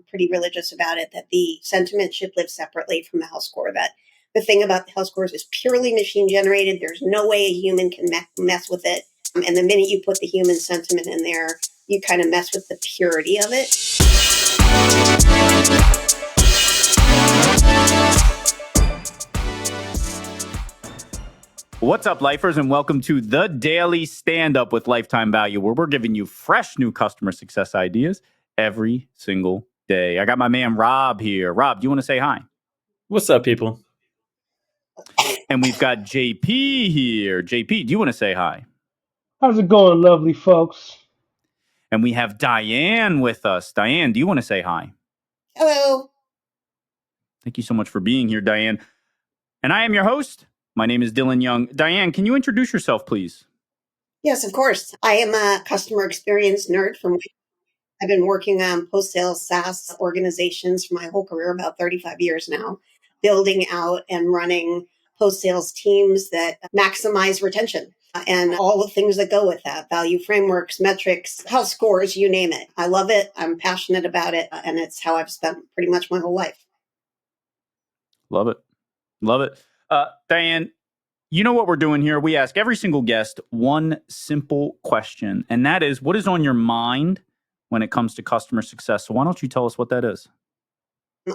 pretty religious about it, that the sentiment should live separately from the health score, that the thing about the health scores is purely machine generated. There's no way a human can mess with it. And the minute you put the human sentiment in there, you kind of mess with the purity of it. What's up, lifers, and welcome to the Daily Standup with Lifetime Value, where we're giving you fresh new customer success ideas every single day. I got my man Rob here. Rob, do you want to say hi? What's up, people? And we've got JP here. JP, do you want to say hi? How's it going, lovely folks? And we have Diane with us. Diane, do you want to say hi? Hello. Thank you so much for being here, Diane. And I am your host. My name is Dylan Young. Diane, can you introduce yourself, please? Yes, of course. I am a customer experience nerd. I've been working on post-sale SaaS organizations for my whole career, about 35 years now, building out and running post-sales teams that maximize retention and all the things that go with that, value frameworks, metrics, health scores, you name it. I love it. I'm passionate about it. And it's how I've spent pretty much my whole life. Love it. Love it. Diane, you know what we're doing here? We ask every single guest one simple question, and that is, what is on your mind when it comes to customer success? So why don't you tell us what that is?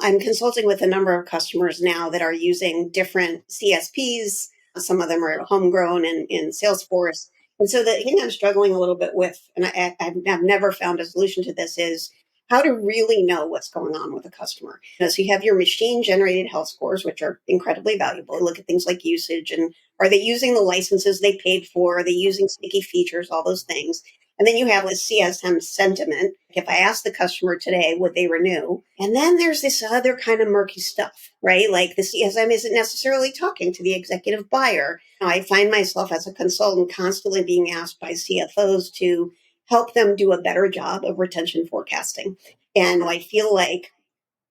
I'm consulting with a number of customers now that are using different CSPs. Some of them are homegrown in Salesforce. And so the thing I'm struggling a little bit with, and I've never found a solution to this, is how to really know what's going on with a customer. So you have your machine-generated health scores, which are incredibly valuable. Look at things like usage, and are they using the licenses they paid for? Are they using sticky features? All those things. And then you have a CSM sentiment. If I ask the customer today, would they renew? And then there's this other kind of murky stuff, right? Like the CSM isn't necessarily talking to the executive buyer. I find myself as a consultant constantly being asked by CFOs to help them do a better job of retention forecasting. And I feel like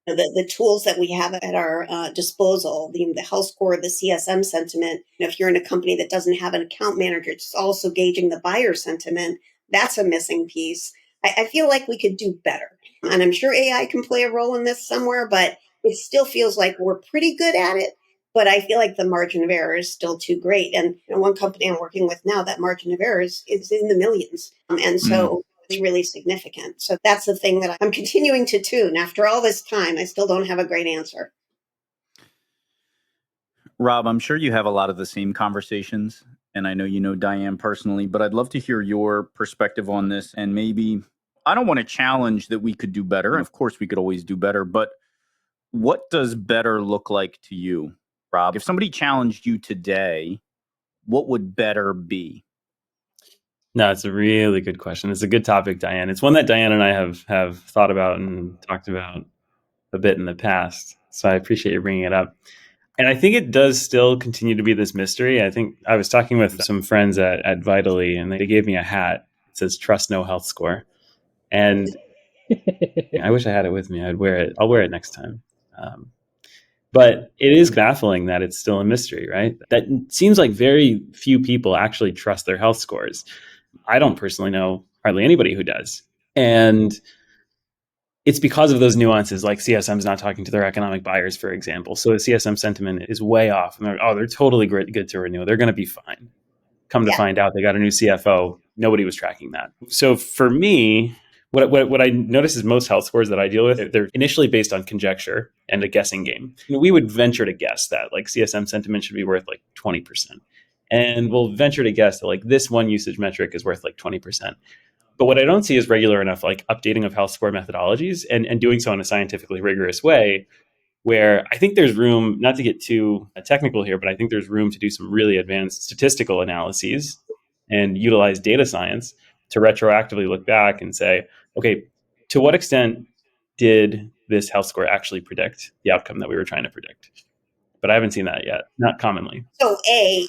the tools that we have at our disposal, the health score, the CSM sentiment, if you're in a company that doesn't have an account manager, it's also gauging the buyer sentiment. That's a missing piece. I feel like we could do better. And I'm sure AI can play a role in this somewhere, but it still feels like we're pretty good at it. But I feel like the margin of error is still too great. And one company I'm working with now, that margin of error is in the millions. And so it's really significant. So that's the thing that I'm continuing to tune. After all this time, I still don't have a great answer. Rob, I'm sure you have a lot of the same conversations. And I know you know Diane personally, but I'd love to hear your perspective on this. And maybe, I don't want to challenge that we could do better. And of course, we could always do better. But what does better look like to you, Rob? If somebody challenged you today, what would better be? No, it's a really good question. It's a good topic, Diane. It's one that Diane and I have thought about and talked about a bit in the past. So I appreciate you bringing it up. And I think it does still continue to be this mystery. I think I was talking with some friends at Vitally, and they gave me a hat. It says "Trust No Health Score," and I wish I had it with me. I'd wear it. I'll wear it next time. But it is baffling that it's still a mystery, right? That seems like very few people actually trust their health scores. I don't personally know hardly anybody who does. And it's because of those nuances, like CSM's not talking to their economic buyers, for example. So the CSM sentiment is way off. And they're totally good to renew. They're going to be fine. Come to find out, they got a new CFO. Nobody was tracking that. So for me, what I notice is most health scores that I deal with, they're initially based on conjecture and a guessing game. We would venture to guess that like CSM sentiment should be worth like 20%. And we'll venture to guess that like this one usage metric is worth like 20%. But what I don't see is regular enough like updating of health score methodologies and doing so in a scientifically rigorous way, where I think there's room, not to get too technical here, but I think there's room to do some really advanced statistical analyses and utilize data science to retroactively look back and say, okay, to what extent did this health score actually predict the outcome that we were trying to predict? But I haven't seen that yet, not commonly. So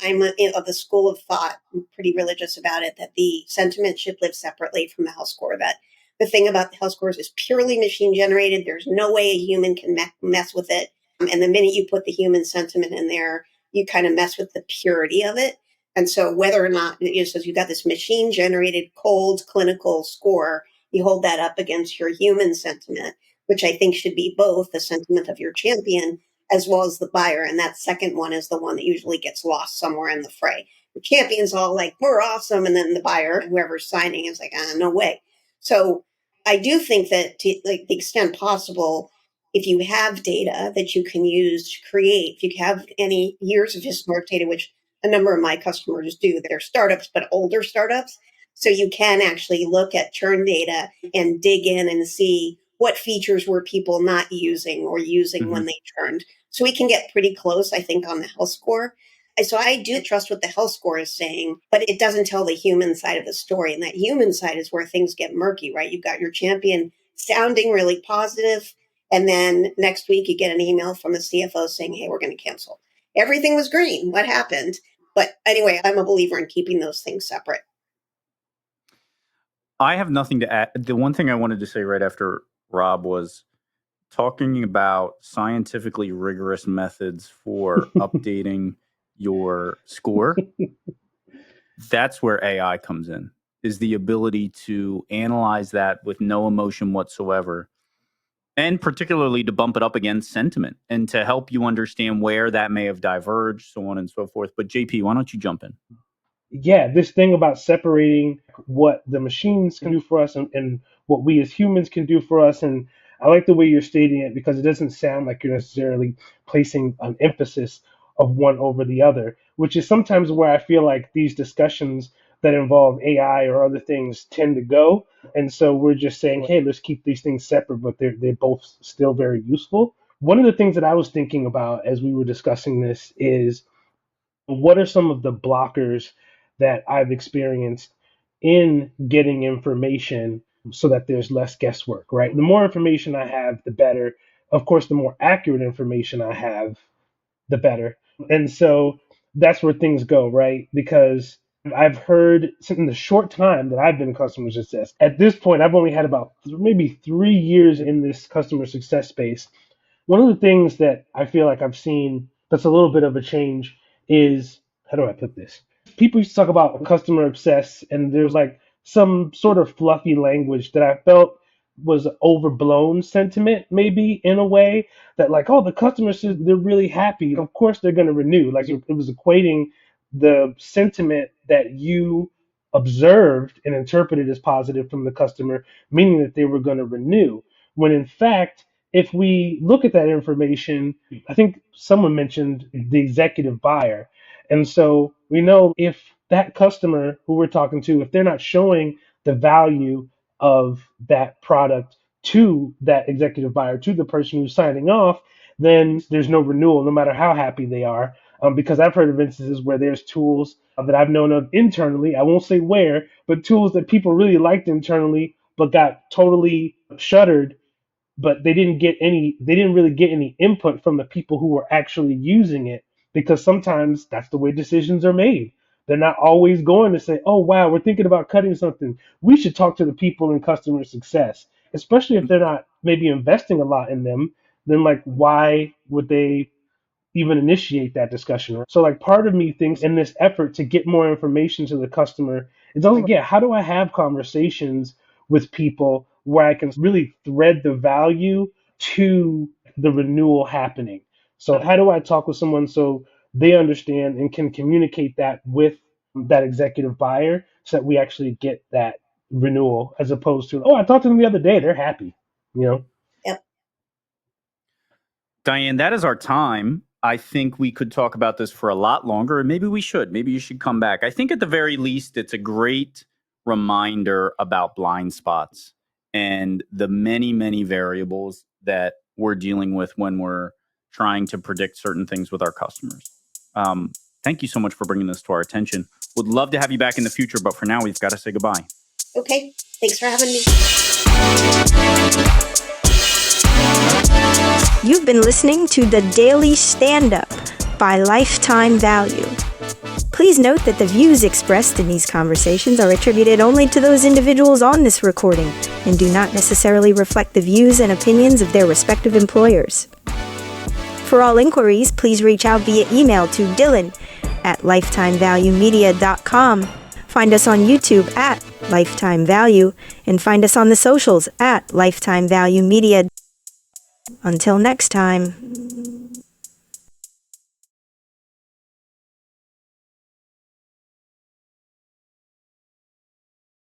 I'm of the school of thought, I'm pretty religious about it, that the sentiment should live separately from the health score, that the thing about the health scores is purely machine generated. There's no way a human can mess with it. And the minute you put the human sentiment in there, you kind of mess with the purity of it. And so whether or not, so you got this machine generated cold clinical score, you hold that up against your human sentiment. which I think should be both the sentiment of your champion as well as the buyer. And that second one is the one that usually gets lost somewhere in the fray. The champion's all like, we're awesome. And then the buyer, whoever's signing, is like, no way. So I do think that to like the extent possible, if you have data that you can use to create, if you have any years of historic data, which a number of my customers do, they're startups, but older startups. So you can actually look at churn data and dig in and see what features were people not using or using when they churned. So we can get pretty close, I think, on the health score. So I do trust what the health score is saying, but it doesn't tell the human side of the story. And that human side is where things get murky, right? You've got your champion sounding really positive, and then next week you get an email from the CFO saying, hey, we're going to cancel. Everything was green. What happened? But anyway, I'm a believer in keeping those things separate. I have nothing to add. The one thing I wanted to say right after Rob was talking about scientifically rigorous methods for updating your score. That's where AI comes in, is the ability to analyze that with no emotion whatsoever, and particularly to bump it up against sentiment and to help you understand where that may have diverged, so on and so forth. But JP, why don't you jump in? Yeah, this thing about separating what the machines can do for us and what we as humans can do for us. And I like the way you're stating it because it doesn't sound like you're necessarily placing an emphasis of one over the other, which is sometimes where I feel like these discussions that involve AI or other things tend to go. And so we're just saying, hey, let's keep these things separate, but they're both still very useful. One of the things that I was thinking about as we were discussing this is what are some of the blockers that I've experienced in getting information so that there's less guesswork, right? The more information I have, the better. Of course, the more accurate information I have, the better. And so that's where things go, right? Because I've heard in the short time that I've been in customer success, at this point, I've only had about maybe 3 years in this customer success space. One of the things that I feel like I've seen that's a little bit of a change is, how do I put this? People used to talk about customer obsessed, and there's like some sort of fluffy language that I felt was overblown sentiment, maybe in a way that like, oh, the customers, they're really happy. Of course, they're going to renew. Like it was equating the sentiment that you observed and interpreted as positive from the customer, meaning that they were going to renew. When in fact, if we look at that information, I think someone mentioned the executive buyer. And so we know if that customer who we're talking to, if they're not showing the value of that product to that executive buyer, to the person who's signing off, then there's no renewal, no matter how happy they are. Because I've heard of instances where there's tools that I've known of internally, I won't say where, but tools that people really liked internally, but got totally shuttered, but they didn't really get any input from the people who were actually using it, because sometimes that's the way decisions are made. They're not always going to say, oh wow, we're thinking about cutting something, we should talk to the people in customer success, especially if they're not maybe investing a lot in them. Then like, why would they even initiate that discussion? So like part of me thinks in this effort to get more information to the customer, it's also like, yeah, how do I have conversations with people where I can really thread the value to the renewal happening? So how do I talk with someone so they understand and can communicate that with that executive buyer so that we actually get that renewal, as opposed to, oh, I talked to them the other day, they're happy, you know? Yep. Diane, that is our time. I think we could talk about this for a lot longer, and maybe we should. Maybe you should come back. I think at the very least, it's a great reminder about blind spots and the many, many variables that we're dealing with when we're trying to predict certain things with our customers. Thank you so much for bringing this to our attention. Would love to have you back in the future, but for now, we've got to say goodbye. Okay. Thanks for having me. You've been listening to the Daily Standup by Lifetime Value. Please note that the views expressed in these conversations are attributed only to those individuals on this recording and do not necessarily reflect the views and opinions of their respective employers. For all inquiries, please reach out via email to dylan@lifetimevaluemedia.com. Find us on YouTube at Lifetime Value, and find us on the socials at Lifetime Value Media. Until next time,